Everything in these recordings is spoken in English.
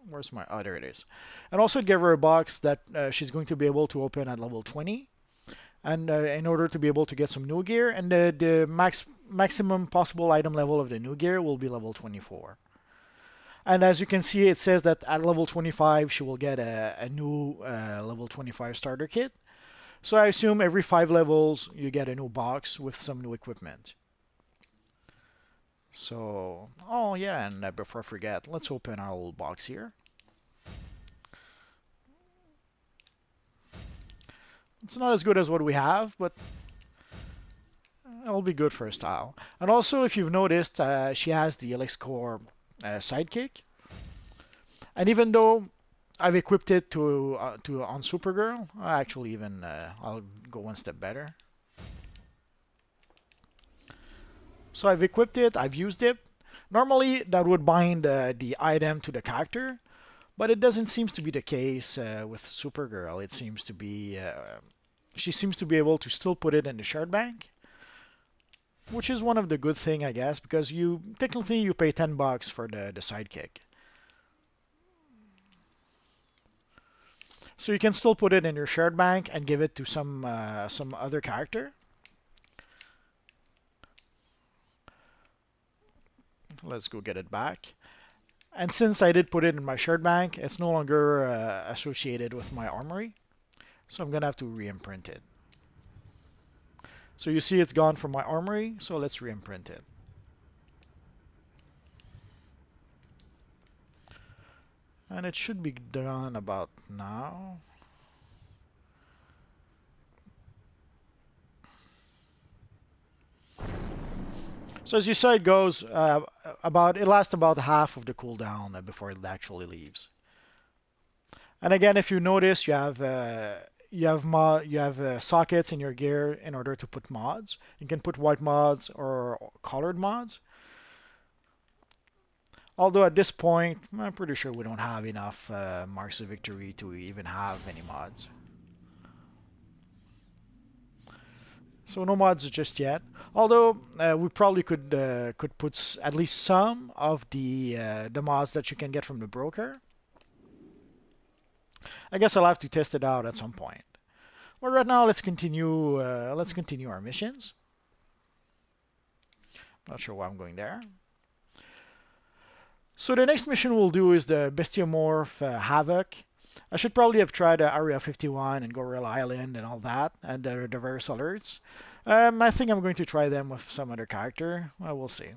where's my, oh, there it is. And also give her a box that she's going to be able to open at level 20. And in order to be able to get some new gear, and the maximum possible item level of the new gear will be level 24. And as you can see, it says that at level 25, she will get a new level 25 starter kit. So I assume every 5 levels, you get a new box with some new equipment. So, oh yeah, and before I forget, let's open our little box here. It's not as good as what we have, but it'll be good for a style. And also, if you've noticed, she has the Elix Core sidekick. And even though I've equipped it to on Supergirl, actually even I'll go one step better. So I've equipped it, I've used it. Normally that would bind the item to the character, but it doesn't seem to be the case with Supergirl. It seems to be she seems to be able to still put it in the shard bank, which is one of the good thing, I guess, because you technically you pay $10 for the sidekick. So you can still put it in your shared bank and give it to some other character. Let's go get it back. And since I did put it in my shared bank, it's no longer associated with my armory. So I'm gonna have to re-imprint it. So you see it's gone from my armory, so let's re-imprint it. And it should be done about now. So as you saw, it goes it lasts about half of the cooldown before it actually leaves. And again, if you notice, you have sockets in your gear in order to put mods. You can put white mods or colored mods. Although at this point, I'm pretty sure we don't have enough marks of victory to even have any mods. So no mods just yet. Although we probably could put at least some of the mods that you can get from the broker. I guess I'll have to test it out at some point. But right now, let's continue. Let's continue our missions. Not sure why I'm going there. So the next mission we'll do is the Bestiomorph Havoc. I should probably have tried Area 51 and Gorilla Island and all that, and the various alerts. I think I'm going to try them with some other character. Well, we'll see.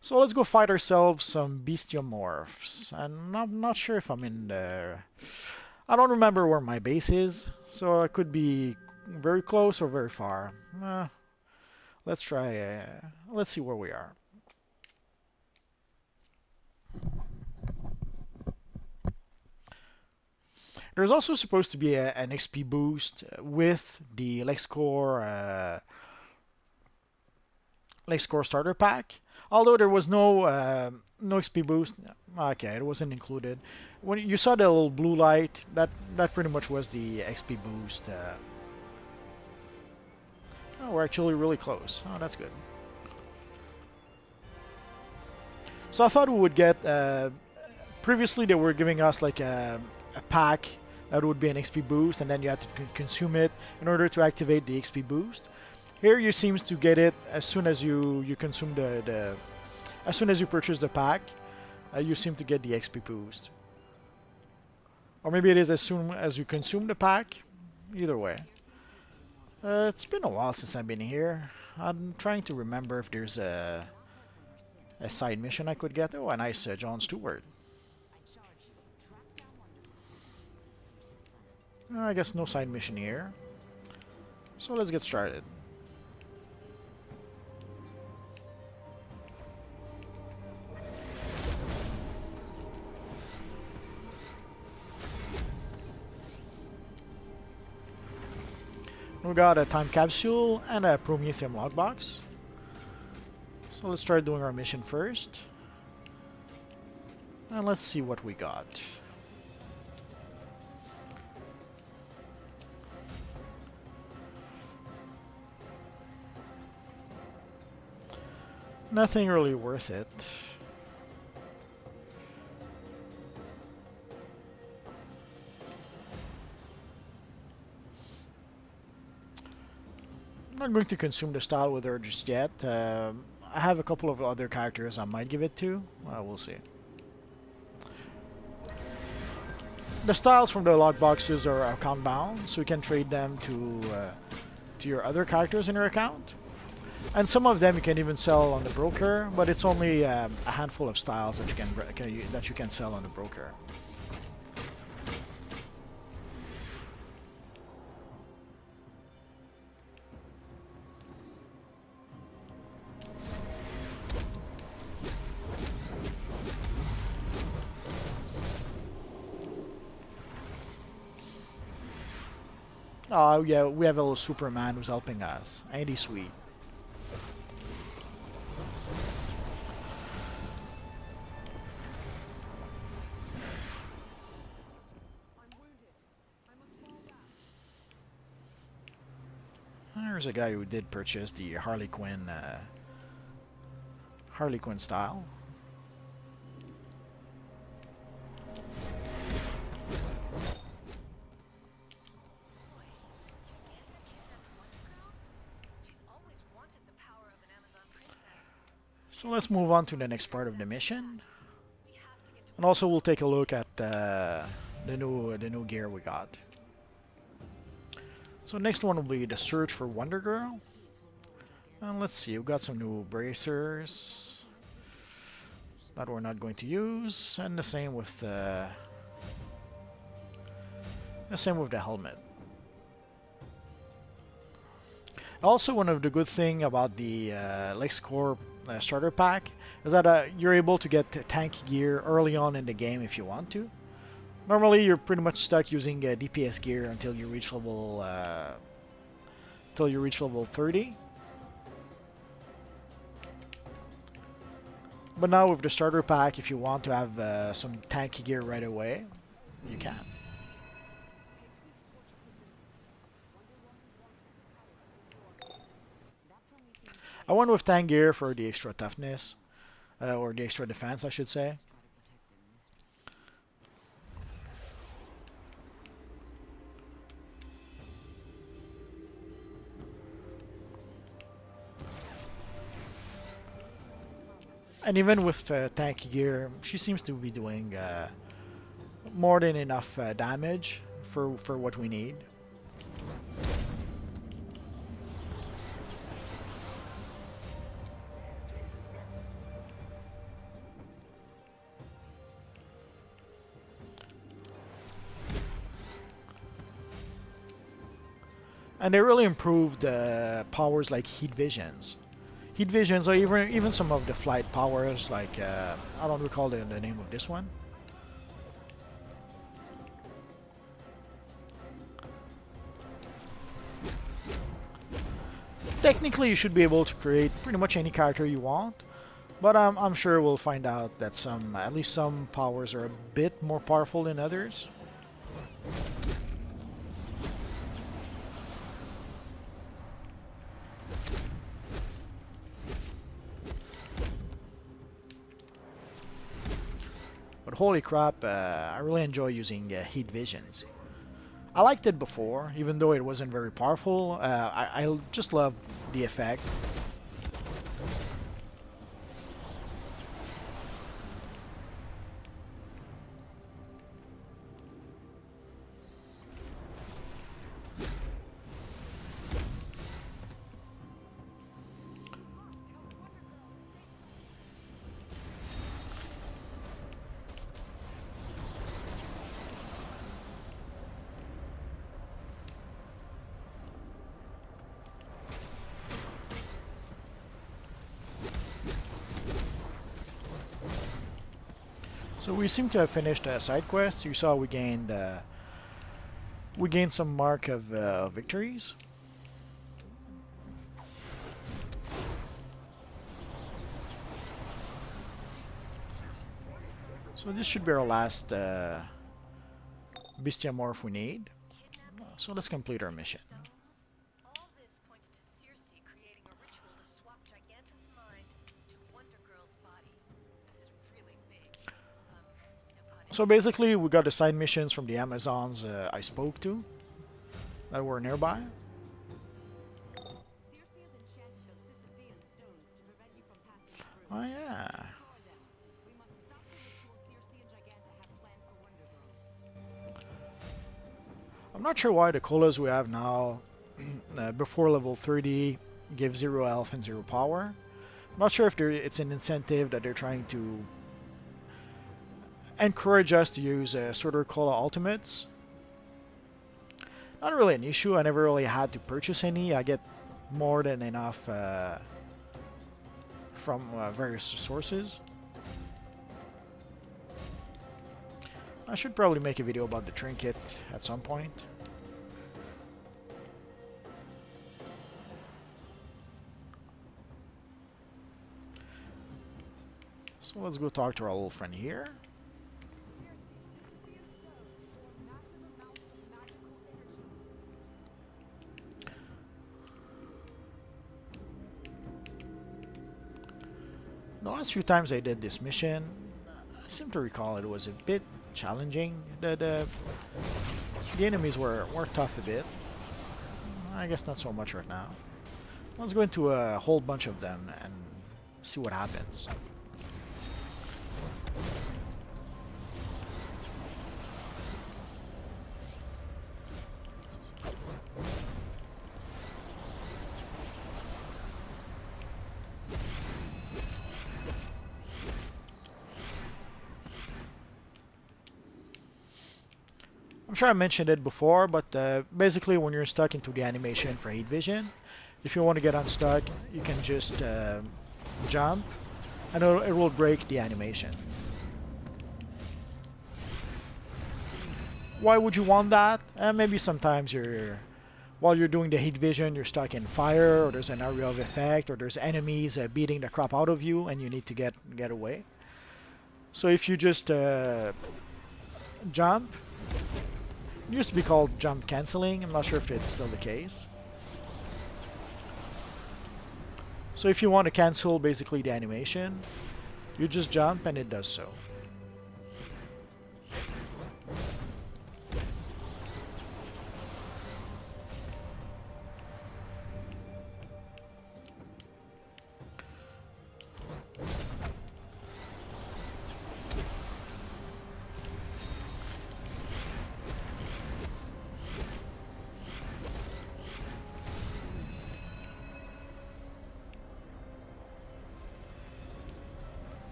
So let's go fight ourselves some Bestiomorphs. And I'm not sure if I'm in the... I don't remember where my base is, so it could be very close or very far. Let's try... let's see where we are. There's also supposed to be an XP boost with the LexCore starter pack. Although there was no XP boost. Okay, it wasn't included. When you saw the little blue light, that pretty much was the XP boost. Oh, we're actually really close. Oh, that's good. So I thought we would get. Previously, they were giving us like a pack that would be an XP boost, and then you had to consume it in order to activate the XP boost. Here you seems to get it as soon as you consume as soon as you purchase the pack, you seem to get the XP boost. Or maybe it is as soon as you consume the pack. Either way. It's been a while since I've been here. I'm trying to remember if there's a side mission I could get. Oh, a nice John Stewart. I guess no side mission here. So let's get started. We got a time capsule and a Prometheum logbox. So let's start doing our mission first. And let's see what we got. Nothing really worth it. not going to consume the style with her just yet. I have a couple of other characters I might give it to. We'll see. The styles from the log boxes are account bound, so you can trade them to your other characters in your account. And some of them you can even sell on the broker, but it's only a handful of styles that you can sell on the broker. Oh yeah, we have a little Superman who's helping us. Ain't he sweet? There's a guy who did purchase the Harley Quinn style. So let's move on to the next part of the mission, and also we'll take a look at the new gear we got. So next one will be the search for Wonder Girl, and let's see, we've got some new bracers that we're not going to use, and the same with the helmet. Also, one of the good thing about the LexCorp starter pack is that you're able to get tank gear early on in the game if you want to. Normally, you're pretty much stuck using DPS gear until you reach level 30. But now with the starter pack, if you want to have some tank gear right away, you can. I went with tank gear for the extra toughness, or the extra defense, I should say. And even with tank gear, she seems to be doing more than enough damage for what we need. And they really improved powers like heat visions. Heat visions, or even some of the flight powers, like I don't recall the name of this one. Technically, you should be able to create pretty much any character you want, but I'm sure we'll find out that at least some powers are a bit more powerful than others. But holy crap, I really enjoy using heat visions. I liked it before, even though it wasn't very powerful. I just love the effect. So we seem to have finished a side quest. You saw we gained some mark of victories. So this should be our last bestiamorph we need. So let's complete our mission. So basically, we got the side missions from the Amazons I spoke to that were nearby. I'm not sure why the colas we have now before level 30 give 0 health and 0 power. I'm not sure if it's an incentive that they're trying to encourage us to use Sorter Cola Ultimates. Not really an issue. I never really had to purchase any. I get more than enough from various sources. I should probably make a video about the trinket at some point. So let's go talk to our old friend here. The last few times I did this mission, I seem to recall it was a bit challenging. The enemies were tough a bit. I guess not so much right now. Let's go into a whole bunch of them and see what happens. I'm sure I mentioned it before, but basically when you're stuck into the animation for heat vision, if you want to get unstuck, you can just jump and it will break the animation. Why would you want that? Maybe sometimes while you're doing the heat vision, you're stuck in fire, or there's an area of effect, or there's enemies beating the crap out of you and you need to get away. So if you just jump, it used to be called jump canceling. I'm not sure if it's still the case. So if you want to cancel basically the animation, you just jump and it does so.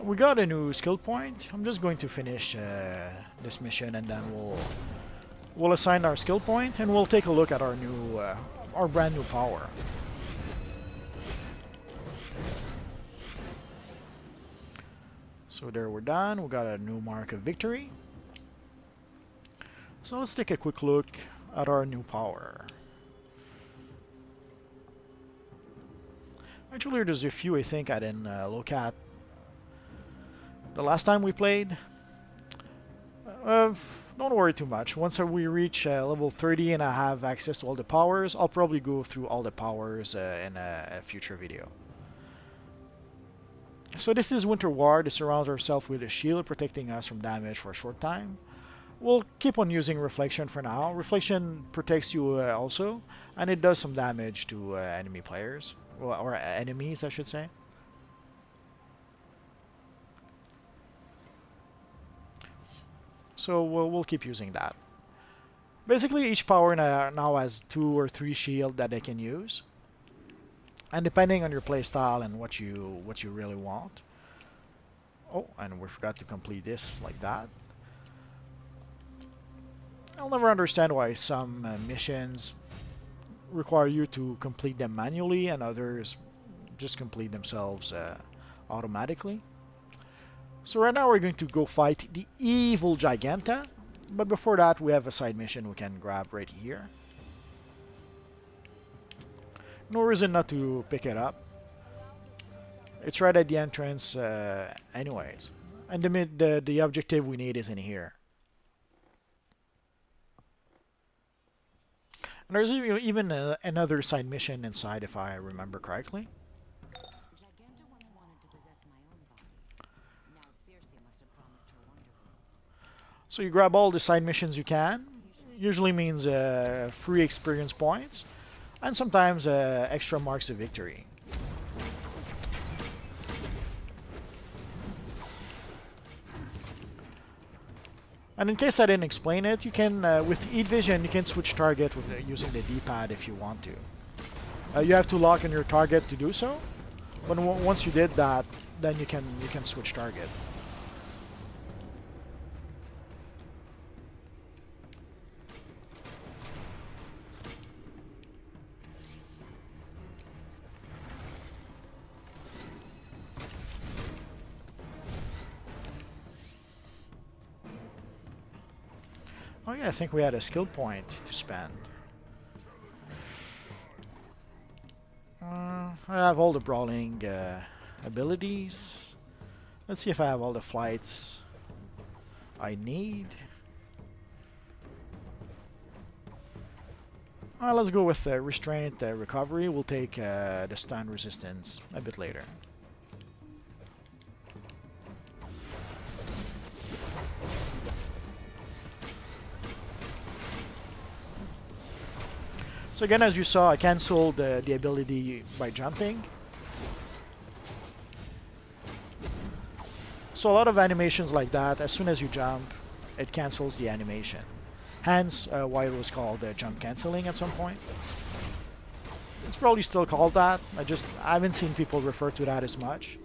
We got a new skill point. I'm just going to finish this mission and then we'll assign our skill point and we'll take a look at our new our brand new power. So there, we're done. We got a new mark of victory. So let's take a quick look at our new power. Actually, there's a few I think I didn't look at the last time we played. Don't worry too much. Once we reach level 30 and I have access to all the powers, I'll probably go through all the powers in a future video. So this is Winter Ward. It surrounds ourselves with a shield protecting us from damage for a short time. We'll keep on using Reflection for now. Reflection protects you also, and it does some damage to enemy players, or enemies I should say. So we'll keep using that. Basically, each power now has 2 or 3 shield that they can use, and depending on your playstyle and what you really want. Oh, and we forgot to complete this like that. I'll never understand why some missions require you to complete them manually and others just complete themselves automatically. So right now we're going to go fight the evil Giganta, but before that we have a side mission we can grab right here. No reason not to pick it up. It's right at the entrance anyways. And the objective we need is in here. And there's even another side mission inside if I remember correctly. So you grab all the side missions you can. Usually means free experience points, and sometimes extra marks of victory. And in case I didn't explain it, you can, with Eat Vision, you can switch target with using the D-pad if you want to. You have to lock in your target to do so, but once you did that, then you can switch target. Oh yeah, I think we had a skill point to spend. I have all the brawling abilities. Let's see if I have all the flights I need. Let's go with restraint recovery. We'll take the stun resistance a bit later. So again, as you saw, I cancelled the ability by jumping. So a lot of animations like that, as soon as you jump, it cancels the animation. Hence why it was called jump cancelling at some point. It's probably still called that. I haven't seen people refer to that as much.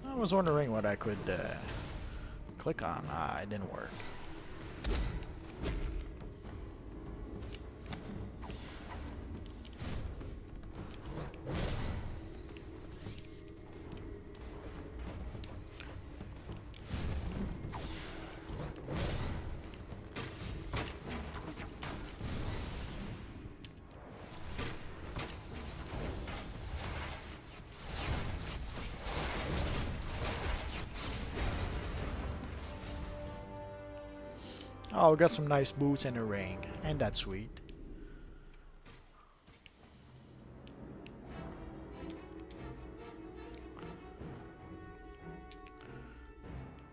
I was wondering what I could click on. It didn't work. Oh, we got some nice boots and a ring, and that's sweet.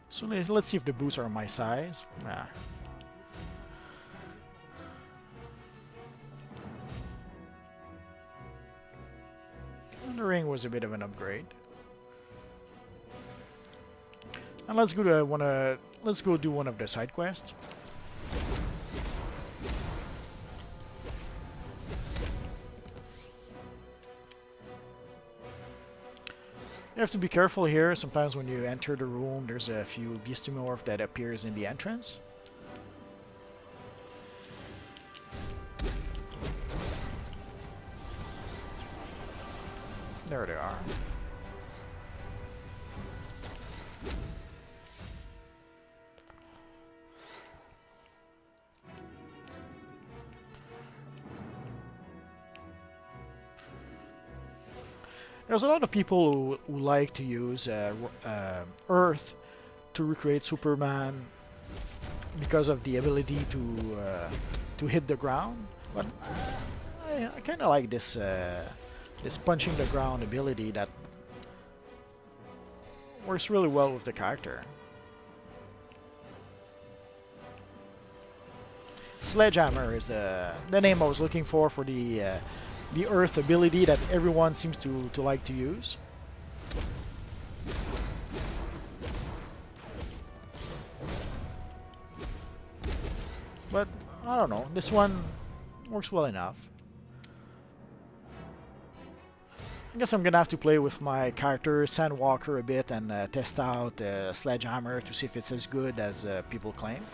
So let's see if the boots are my size. Nah. And the ring was a bit of an upgrade. And let's go to let's go do one of the side quests. You have to be careful here. Sometimes when you enter the room, there's a few beastimorph that appears in the entrance. There they are. There's a lot of people who like to use Earth to recreate Superman because of the ability to hit the ground. But I kind of like this this punching the ground ability that works really well with the character. Sledgehammer is the name I was looking for the Earth ability that everyone seems to like to use. But I don't know, this one works well enough. I guess I'm gonna have to play with my character Sandwalker a bit and test out Sledgehammer to see if it's as good as people claim.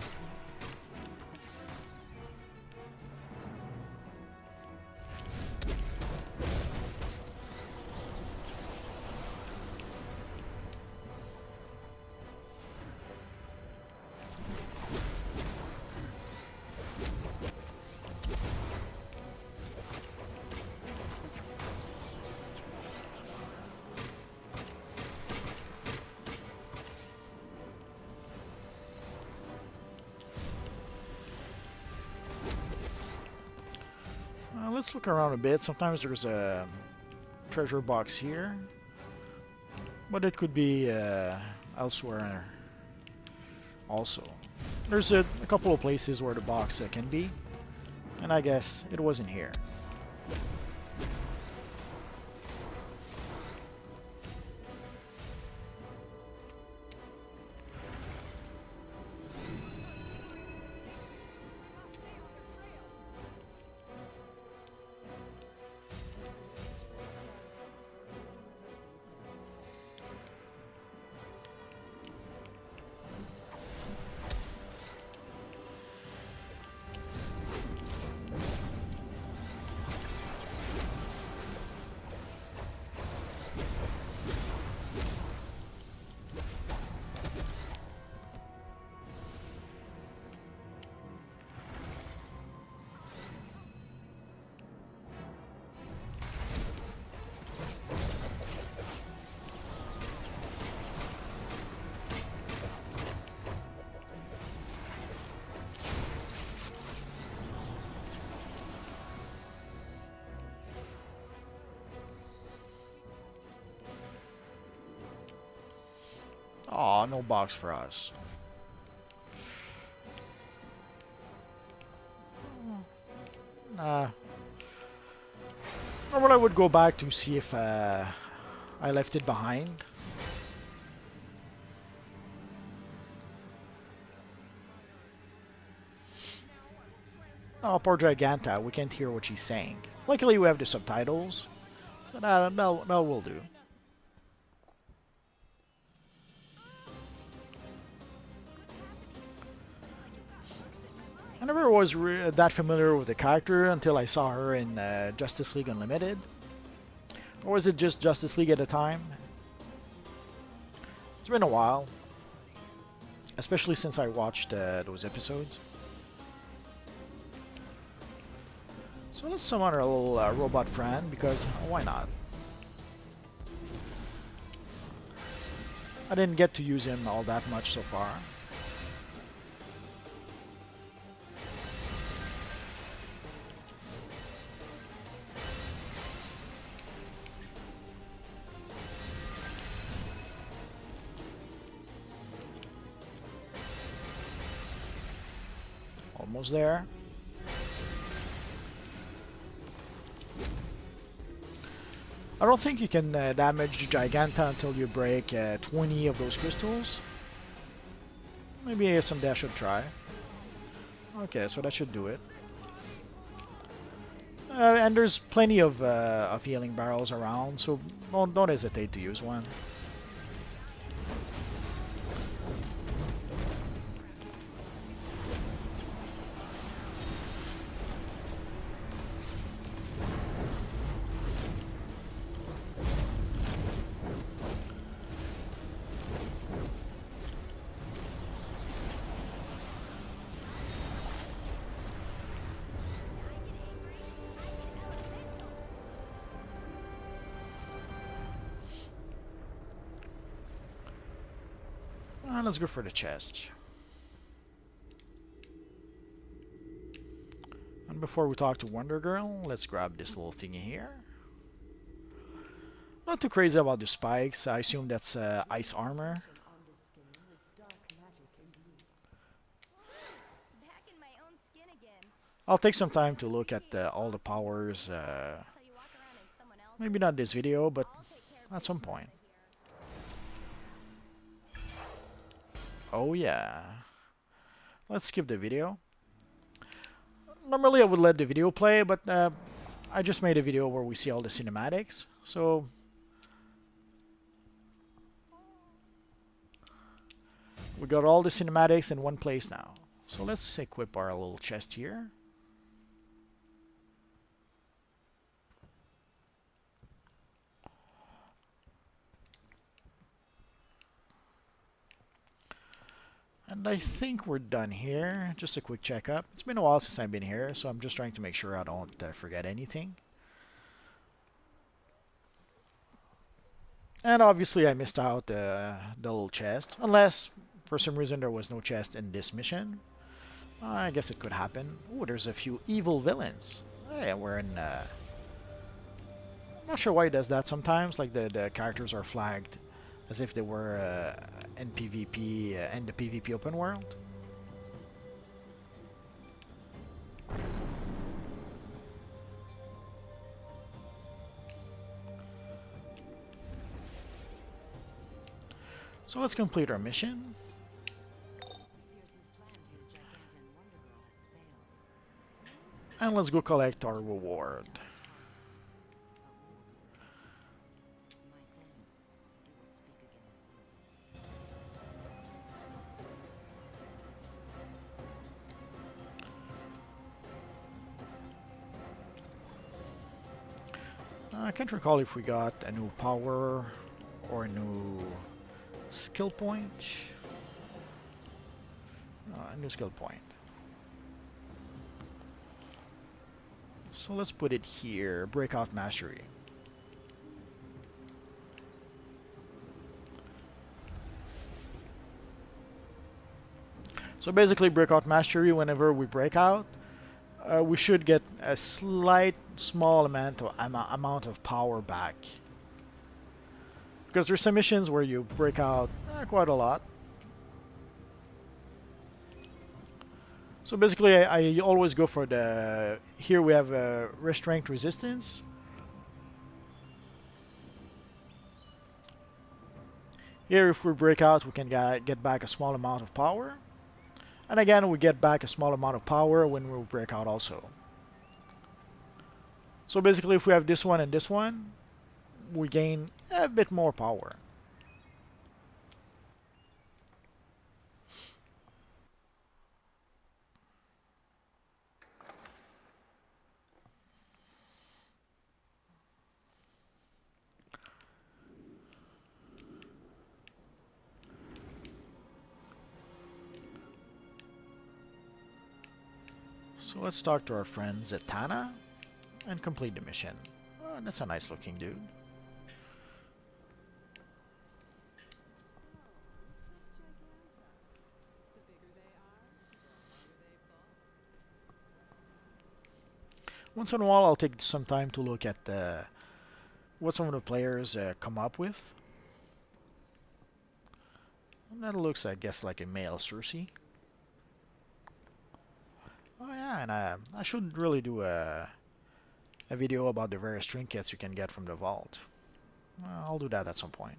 let's look around a bit. Sometimes there's a treasure box here, but it could be elsewhere also. There's a couple of places where the box can be, and I guess it wasn't here. Aw, no box for us. Normally I would go back to see if I left it behind. Oh, poor Giganta, we can't hear what she's saying. Luckily we have the subtitles, so that will do. I never was that familiar with the character until I saw her in Justice League Unlimited. Or was it just Justice League at the time? It's been a while. Especially since I watched those episodes. So let's summon our little robot friend, because why not? I didn't get to use him all that much so far. Almost there. I don't think you can damage Giganta until you break 20 of those crystals. Maybe someday I should try. Okay, so that should do it. And there's plenty of healing barrels around, so don't hesitate to use one. Let's go for the chest. And before we talk to Wonder Girl, let's grab this little thingy here. Not too crazy about the spikes. I assume that's ice armor. I'll take some time to look at all the powers. Maybe not this video, but at some point. Oh yeah. Let's skip the video. Normally I would let the video play, but I just made a video where we see all the cinematics. So we got all the cinematics in one place now. So let's equip our little chest here. And I think we're done here. Just a quick checkup. It's been a while since I've been here, so I'm just trying to make sure I don't forget anything. And obviously I missed out the little chest. Unless, for some reason, there was no chest in this mission. I guess it could happen. Oh, there's a few evil villains. Yeah, we're in. I'm not sure why it does that sometimes. Like the characters are flagged as if they were in PvP in the PvP open world. So let's complete our mission. And let's go collect our reward. I can't recall if we got a new power or a new skill point. A new skill point. So let's put it here, Breakout Mastery. So basically Breakout Mastery, whenever we break out, we should get a small amount of power back. Because there's some missions where you break out quite a lot. So basically I always go for the... Here we have restraint resistance. Here if we break out we can get back a small amount of power. And again we get back a small amount of power when we break out also. So basically if we have this one and this one, we gain a bit more power. So let's talk to our friend Zatanna and complete the mission. Oh, that's a nice looking dude. Once in a while I'll take some time to look at what some of the players come up with. And that looks, I guess, like a male Cersei. Oh yeah, and I should really do a video about the various trinkets you can get from the vault. I'll do that at some point.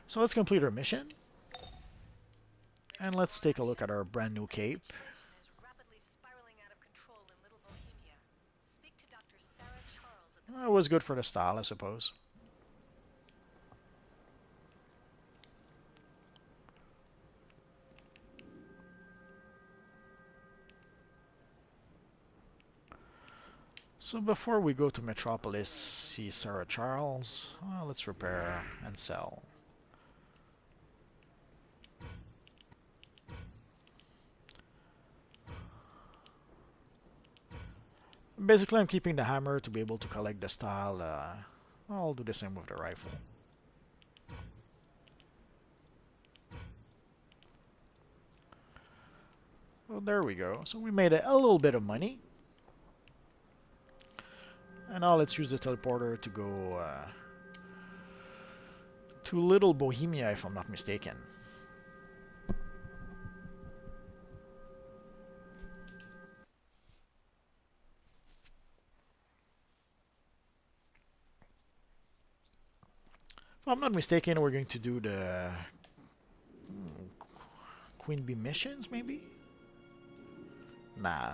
So let's complete our mission. And let's take a look at our brand new cape. It was good for the style, I suppose. So before we go to Metropolis, see Sarah Charles, well, let's repair and sell. Basically I'm keeping the hammer to be able to collect the style. I'll do the same with the rifle. Well, there we go. So we made a little bit of money. And now let's use the teleporter to go to Little Bohemia, if I'm not mistaken. If I'm not mistaken, we're going to do the Queen Bee missions, maybe? Nah.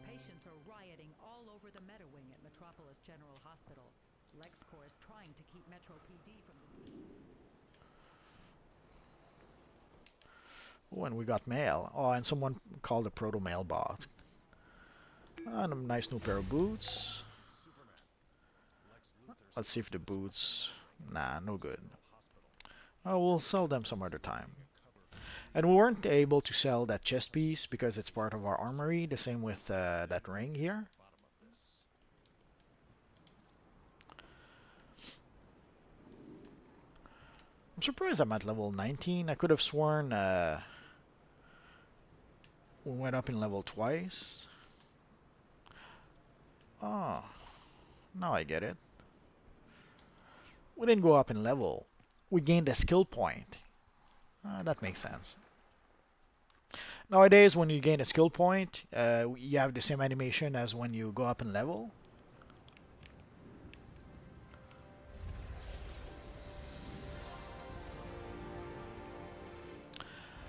Patients are rioting all over the Meta Wing at Metropolis General Hospital. LexCorp is trying to keep Metro PD from the scene. Oh, and we got mail. Oh, and someone called a proto-mail bot. And a nice new pair of boots. Let's see if the boots... Nah, no good. Oh, we'll sell them some other time. And we weren't able to sell that chest piece because it's part of our armory. The same with that ring here. I'm surprised I'm at level 19. I could have sworn we went up in level twice. Oh, now I get it. We didn't go up in level. We gained a skill point. That makes sense. Nowadays, when you gain a skill point, you have the same animation as when you go up in level.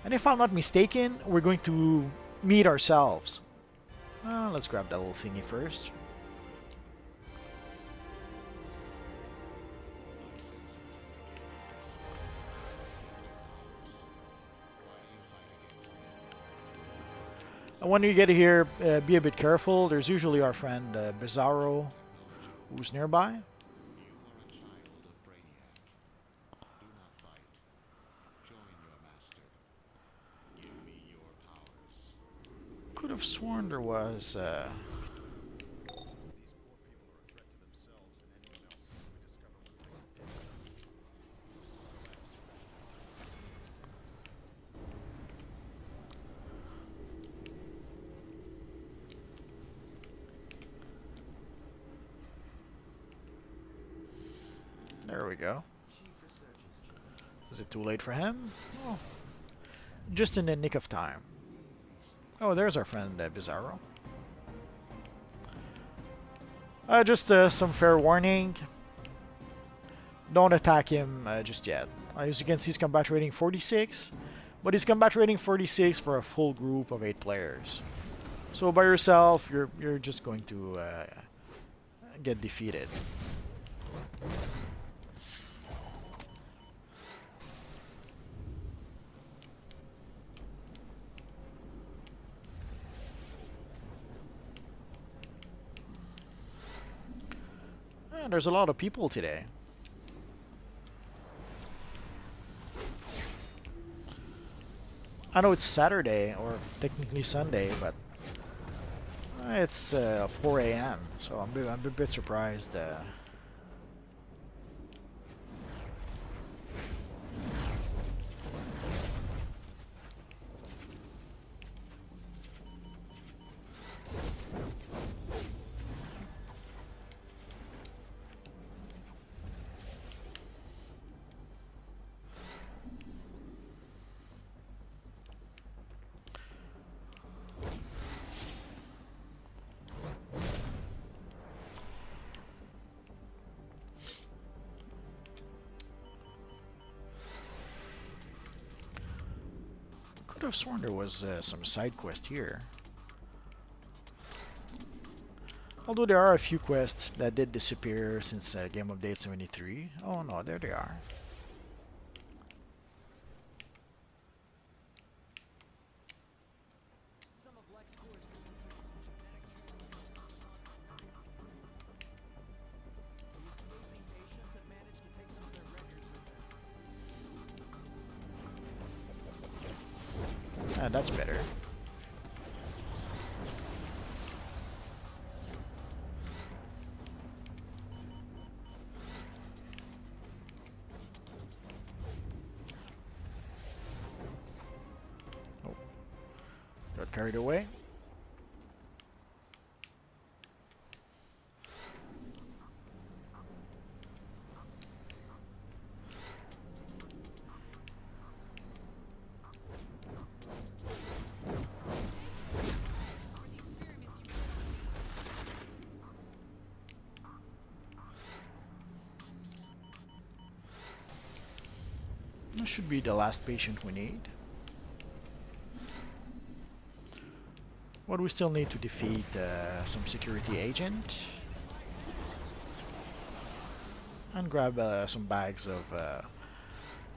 And if I'm not mistaken, we're going to meet ourselves. Let's grab that little thingy first. And when you get here, be a bit careful. There's usually our friend Bizarro who's nearby. Could have sworn there was. There we go. Is it too late for him? Oh, just in the nick of time. Oh, there's our friend Bizarro. Just some fair warning. Don't attack him just yet. As you can see, his combat rating 46, but his combat rating 46 for a full group of 8 players. So by yourself, you're just going to get defeated. And there's a lot of people today. I know it's Saturday, or technically Sunday, but it's 4 a.m., so I'm a bit surprised. Could have sworn there was some side quest here. Although there are a few quests that did disappear since Game Update 73. Oh no, there they are. That's better. Oh, got carried away. This should be the last patient we need. What we still need to defeat some security agent and grab some bags of I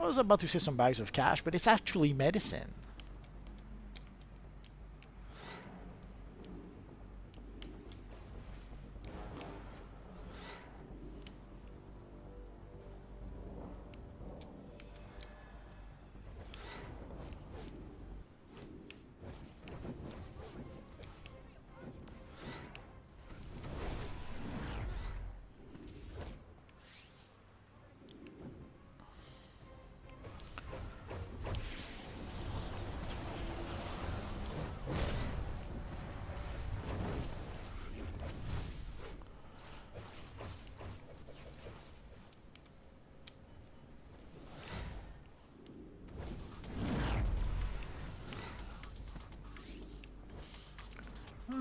was about to say some bags of cash, but it's actually medicine.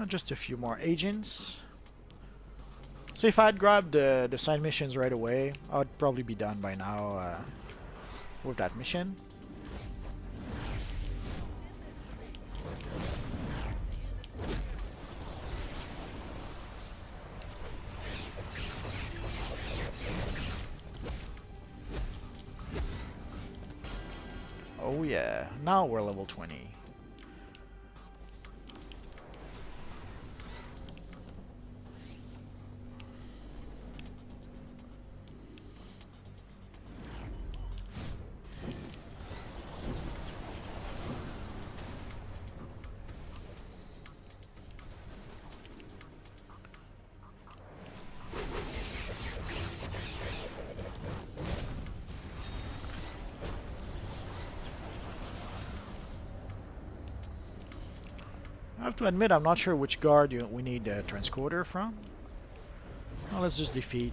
Just a few more agents. So if I'd grabbed the side missions right away, I'd probably be done by now with that mission. Oh yeah, now we're level 20. I have to admit, I'm not sure which guard we need a transcoder from. Well, let's just defeat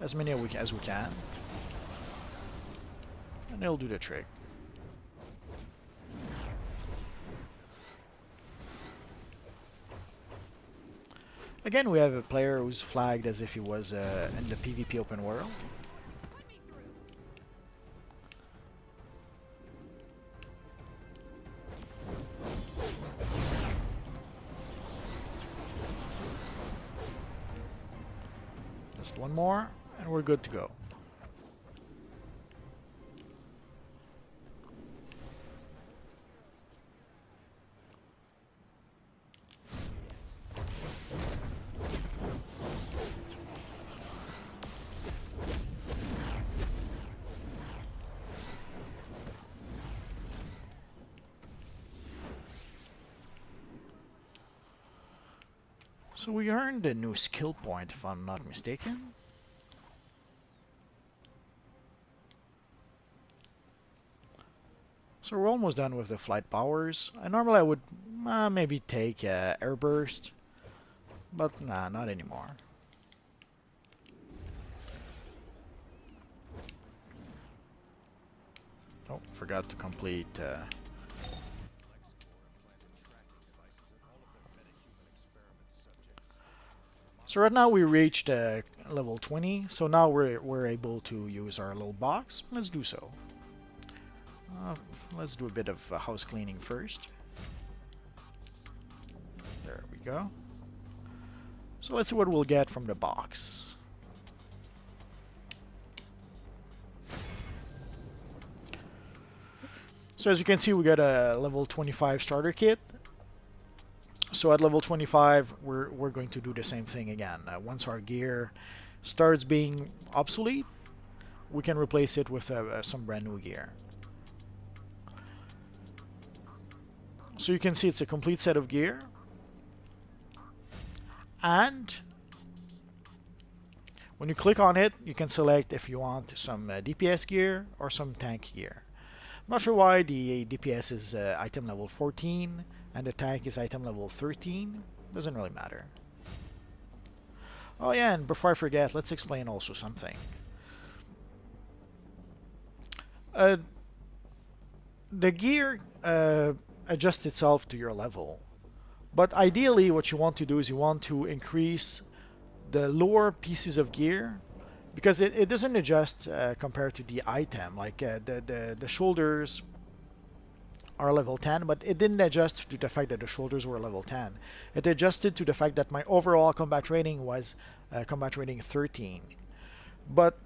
as many as we can. And it'll do the trick. Again, we have a player who's flagged as if he was in the PvP open world. Just one more, and we're good to go. So we earned a new skill point, if I'm not mistaken. So we're almost done with the flight powers. Normally I would maybe take airburst, but nah, not anymore. Oh, forgot to complete. So right now we reached level 20, so now we're able to use our little box. Let's do so. Let's do a bit of house cleaning first. There we go. So let's see what we'll get from the box. So as you can see, we got a level 25 starter kit. So at level 25, we're going to do the same thing again. Once our gear starts being obsolete, we can replace it with some brand new gear. So you can see it's a complete set of gear. And when you click on it, you can select if you want some DPS gear or some tank gear. I'm not sure why the DPS is item level 14 and the tank is item level 13. Doesn't really matter. Oh yeah, and before I forget, let's explain also something. The gear adjusts itself to your level. But ideally what you want to do is you want to increase the lower pieces of gear, because it doesn't adjust compared to the item. Like the shoulders are level 10, but it didn't adjust to the fact that the shoulders were level 10. It adjusted to the fact that my overall combat rating was combat rating 13. But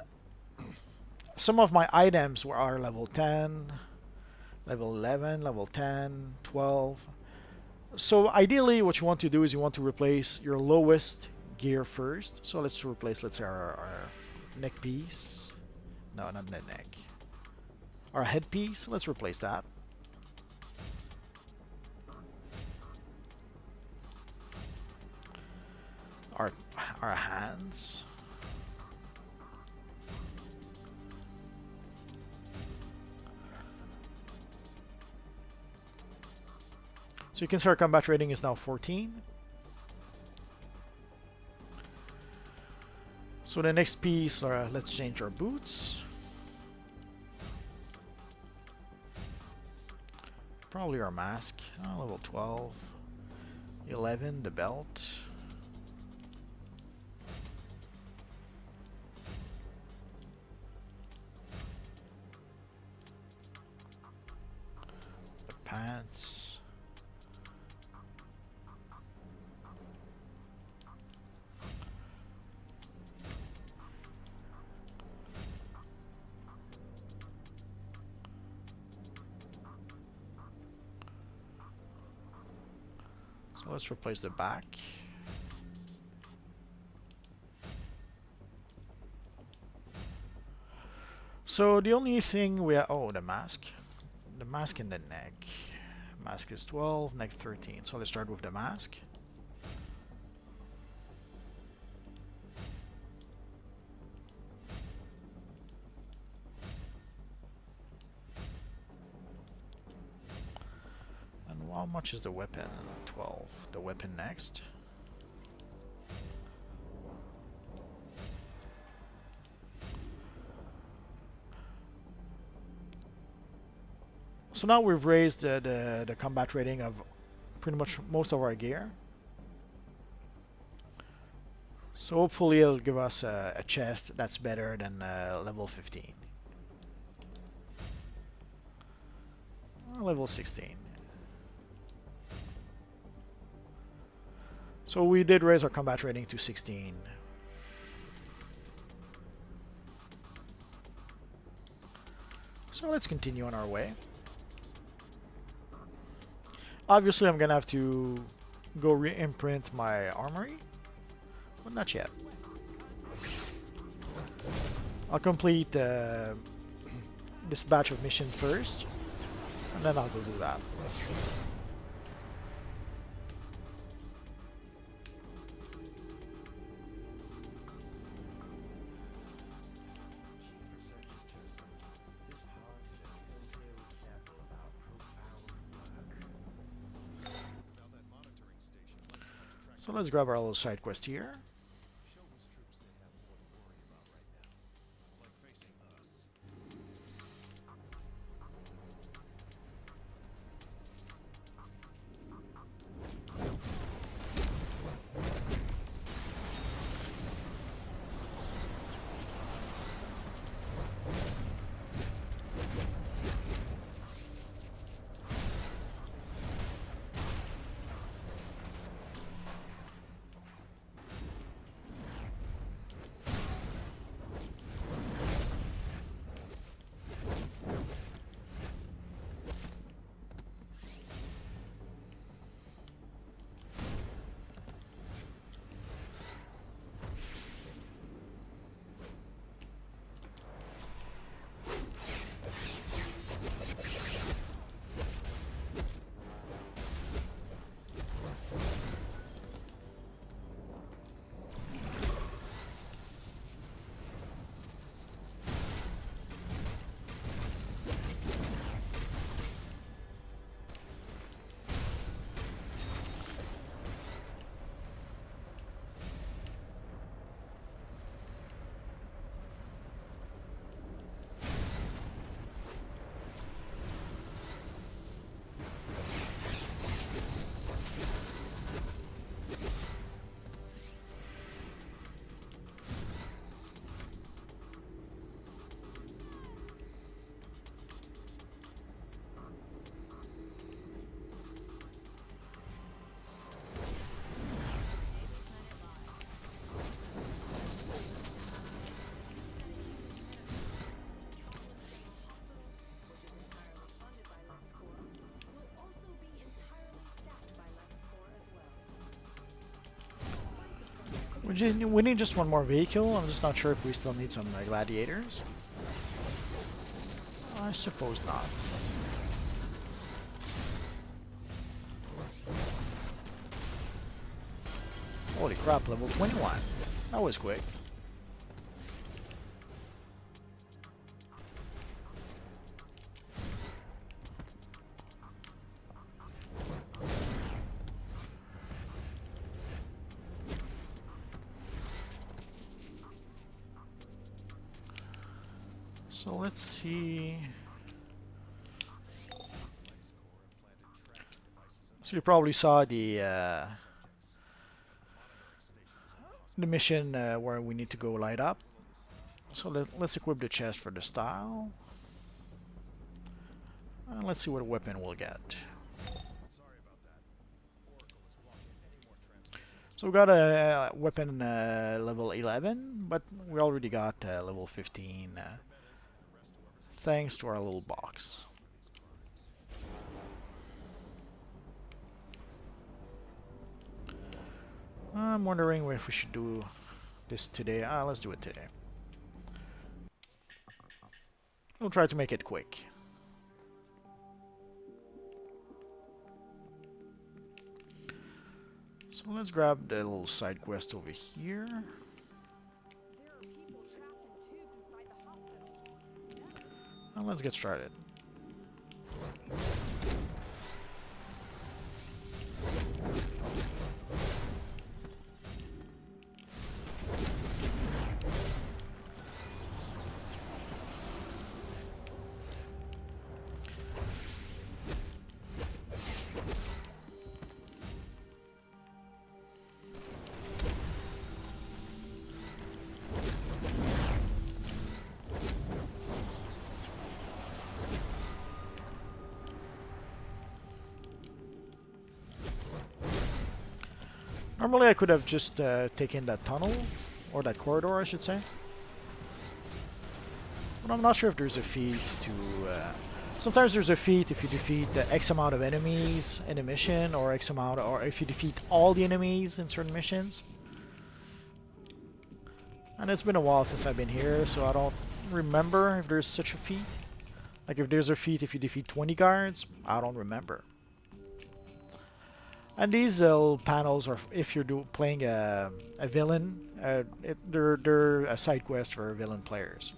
some of my items are level 10, level 11, level 10, 12. So ideally what you want to do is you want to replace your lowest gear first. So let's replace, let's say, our neck piece. No, not the neck. Our headpiece, let's replace that. Our hands. So you can see our combat rating is now 14. So the next piece, let's change our boots. Probably our mask, level 12. 11, the belt. The pants. So let's replace the back. So the only thing we are, oh, the mask. The mask and the neck. Mask is 12, neck 13. So let's start with the mask. And how much is the weapon? 12. The weapon next. So now we've raised the combat rating of pretty much most of our gear. So hopefully it'll give us a chest that's better than level 15. Level 16. So we did raise our combat rating to 16. So let's continue on our way. Obviously I'm gonna have to go re-imprint my armory, but not yet. I'll complete this batch of missions first, and then I'll go do that. So let's grab our little side quest here. We need just one more vehicle. I'm just not sure if we still need some gladiators. I suppose not. Holy crap, level 21. That was quick. So let's see. So you probably saw the mission where we need to go light up. So let's equip the chest for the style. And let's see what weapon we'll get. So we got a weapon level 11, but we already got level 15 thanks to our little box. I'm wondering if we should do this today. Let's do it today. We'll try to make it quick. So let's grab the little side quest over here. There are people trapped in tubes inside the hospital. And let's get started. Normally I could have just taken that tunnel, or that corridor I should say. But I'm not sure if there's a feat to... sometimes there's a feat if you defeat X amount of enemies in a mission, or X amount, or if you defeat all the enemies in certain missions. And it's been a while since I've been here, so I don't remember if there's such a feat. Like if there's a feat if you defeat 20 guards, I don't remember. And these little panels are if you're playing a villain. They're a side quest for villain players.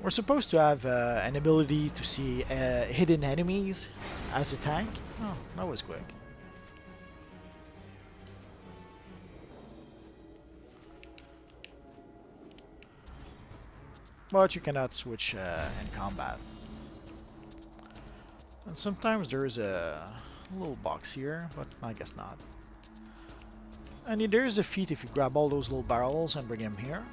We're supposed to have an ability to see hidden enemies as a tank. Oh, that was quick. But you cannot switch in combat. And sometimes there is a little box here, but I guess not. And there's a feat if you grab all those little barrels and bring them here.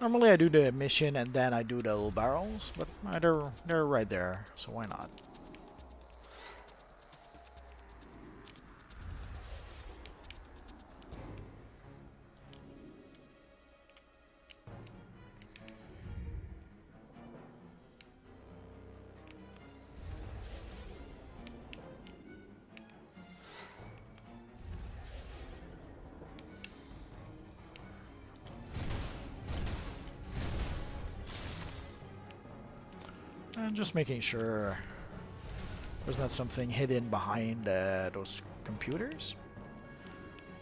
Normally I do the mission and then I do the little barrels, but they're right there, so why not? And just making sure there's not something hidden behind those computers.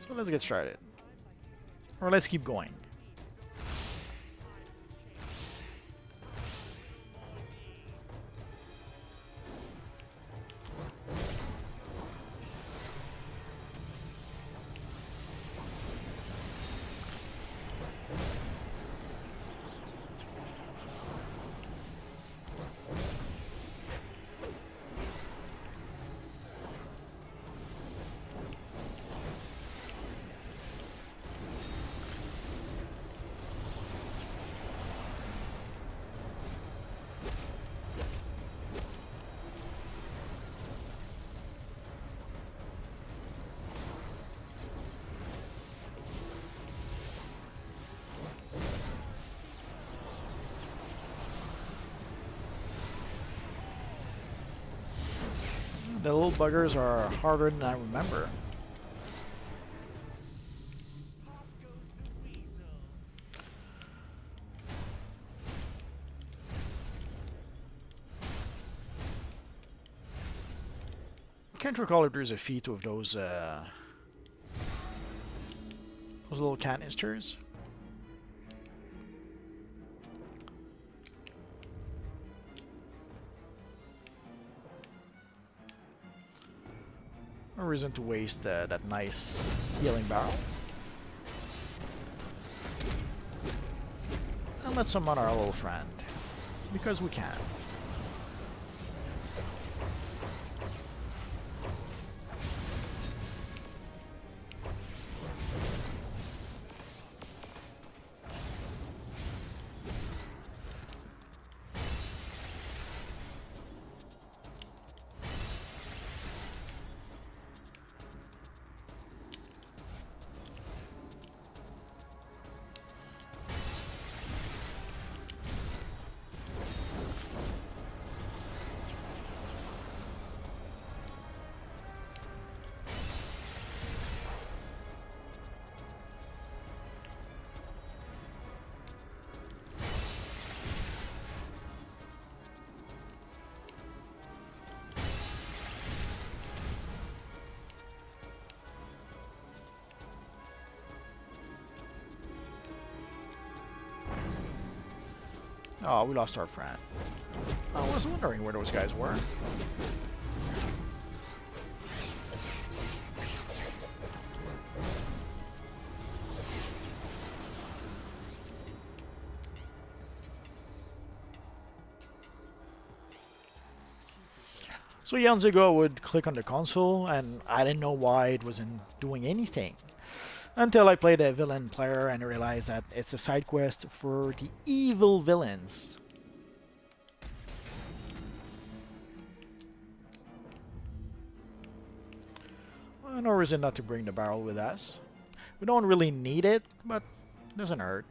So let's get started. Or let's keep going. The little buggers are harder than I remember. I can't recall if there's a feat with those little canisters. No reason to waste that nice healing barrel. And let's summon our little friend. Because we can. Oh, we lost our friend. I was wondering where those guys were. So eons ago I would click on the console and I didn't know why it wasn't doing anything. Until I played a villain player and realized that it's a side quest for the evil villains. Well, no reason not to bring the barrel with us. We don't really need it, but it doesn't hurt.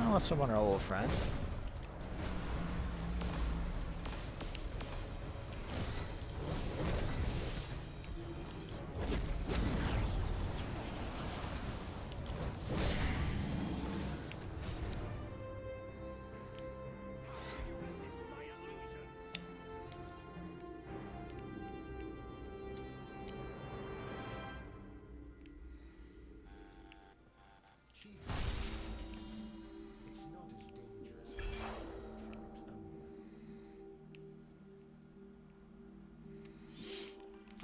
Let's summon our little friend.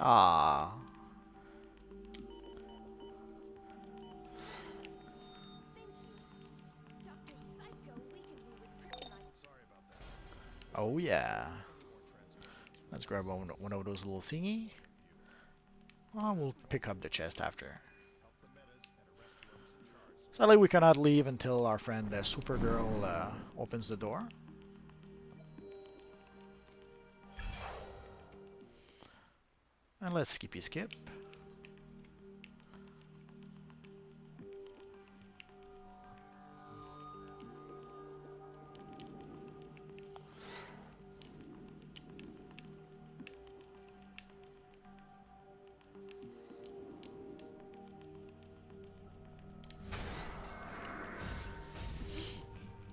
Ah. Oh yeah. Let's grab one of those little thingy. Oh, we'll pick up the chest after. Sadly, we cannot leave until our friend Supergirl opens the door. And let's skippy skip.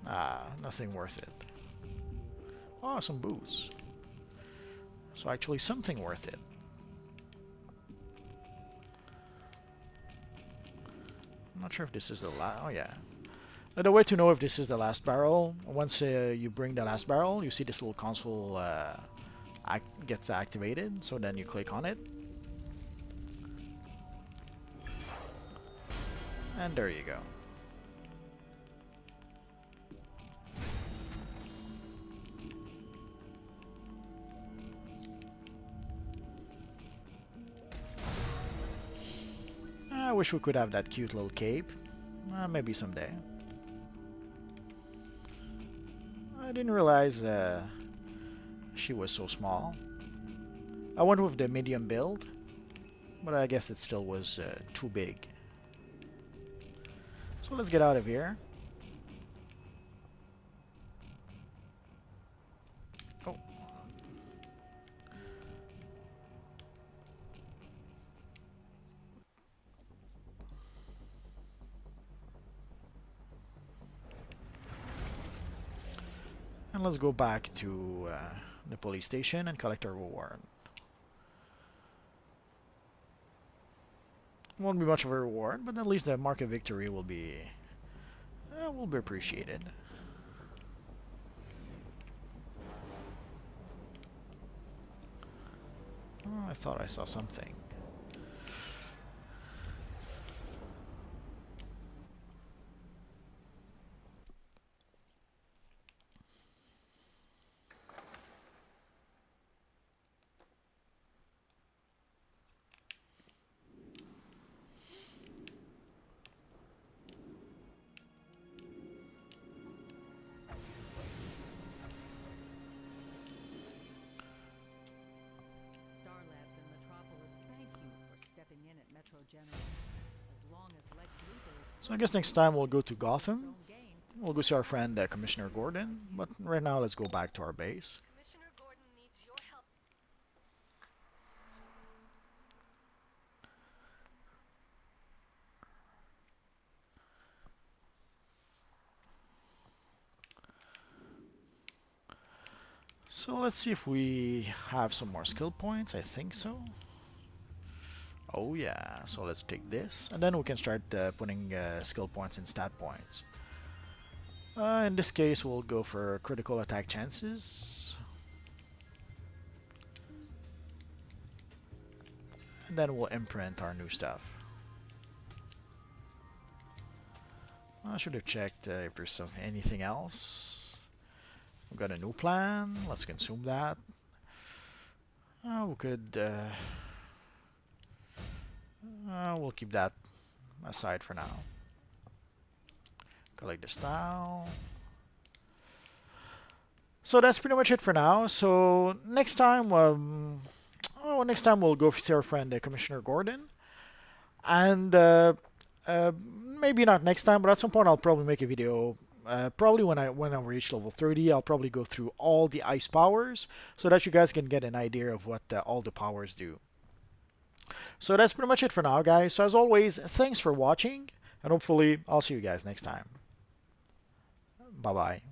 Ah, nothing worth it. Oh, some booze. So actually something worth it. I'm not sure if this is the last. Oh yeah. The way to know if this is the last barrel, once you bring the last barrel, you see this little console gets activated. So then you click on it. And there you go. I wish we could have that cute little cape. Maybe someday. I didn't realize she was so small. I went with the medium build, but I guess it still was too big. So let's get out of here. Oh. And let's go back to the police station and collect our reward. Won't be much of a reward, but at least the mark of victory will be appreciated. Oh, I thought I saw something. So I guess next time we'll go to Gotham. We'll go see our friend Commissioner Gordon. But right now, let's go back to our base. Commissioner Gordon needs your help. So let's see if we have some more skill points. I think so. Oh yeah, so let's take this, and then we can start putting skill points and stat points. In this case, we'll go for critical attack chances. And then we'll imprint our new stuff. I should have checked if there's anything else. We've got a new plan. Let's consume that. We could... we'll keep that aside for now. Collect the style. So that's pretty much it for now. So next time, next time we'll go see our friend Commissioner Gordon, and maybe not next time, but at some point I'll probably make a video. Probably when I reach level 30, I'll probably go through all the ice powers so that you guys can get an idea of what all the powers do. So that's pretty much it for now, guys. So as always, thanks for watching, and hopefully I'll see you guys next time. Bye-bye.